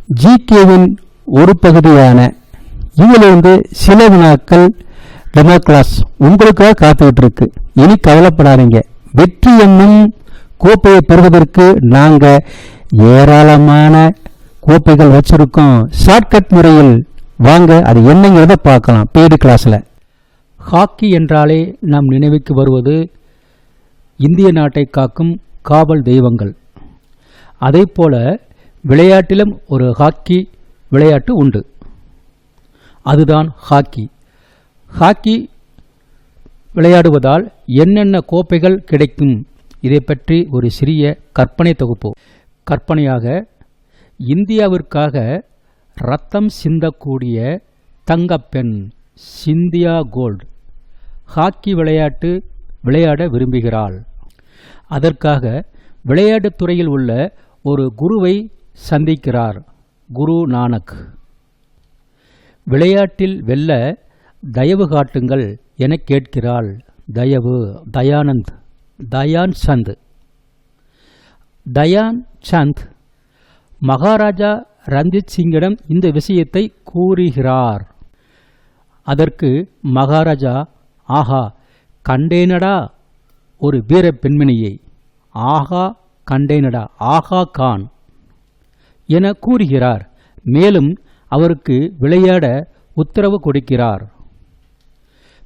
ஜிகேவின் ஒரு பகுதியான இதிலிருந்து சில வினாக்கள் டெமோ கிளாஸ் உங்களுக்காக காத்துக்கிட்டு இருக்கு. இனி கவலைப்படாதீங்க. வெற்றி என்னும் கோப்பையை பெறுவதற்கு நாங்கள் ஏராளமான கோப்பைகள் வச்சிருக்கோம். ஷார்ட்கட் முறையில் வாங்க, அது என்னங்கிறத பார்க்கலாம் பெய்டு கிளாஸில். ஹாக்கி என்றாலே நாம் நினைவுக்கு வருவது இந்திய நாட்டை காக்கும் காவல் தெய்வங்கள். அதே போல விளையாட்டிலும் ஒரு ஹாக்கி விளையாட்டு உண்டு. அதுதான் ஹாக்கி. ஹாக்கி விளையாடுவதால் என்னென்ன கோப்பைகள் கிடைக்கும், இதை பற்றி ஒரு சிறிய கற்பனை தொகுப்பு. கற்பனையாக இந்தியாவிற்காக ரத்தம் சிந்தக்கூடிய தங்கப்பெண் சிந்தியா கோல்ட் ஹாக்கி விளையாட விரும்புகிறாள். அதற்காக விளையாட்டுத் துறையில் உள்ள ஒரு குருவை சந்திக்கிறார், குரு நானக். விளையாட்டில் வெல்ல தயவு காட்டுங்கள் என கேட்கிறாள். தயான் சந்த் மகாராஜா ரஞ்சித் சிங்கிடம் இந்த விஷயத்தை கூறுகிறார். அதற்கு மகாராஜா, ஆஹா கண்டேனடா ஒரு வீர பெண்மணியை, ஆகா கான் என கூறுகிறார். மேலும் அவருக்கு விளையாட உத்தரவு கொடுக்கிறார்.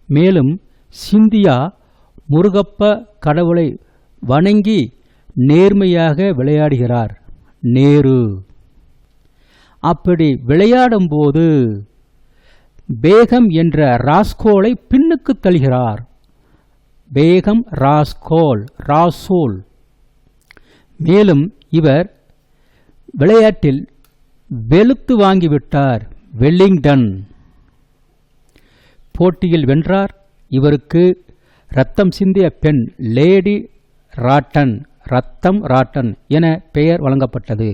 மேலும் சிந்தியா முருகப்ப கடவுளை வணங்கி நேர்மையாக விளையாடுகிறார். அப்படி விளையாடும்போது பேகம் என்ற ராஸ்கோலை பின்னுக்கு தள்ளுகிறார். ராசோல். மேலும் இவர் விளையாட்டில் வெளுத்து வாங்கிவிட்டார். வெல்லிங்டன் போட்டியில் வென்றார். இவருக்கு ரத்தம் சிந்திய பெண் லேடி ராட்டன் என பெயர் வழங்கப்பட்டது.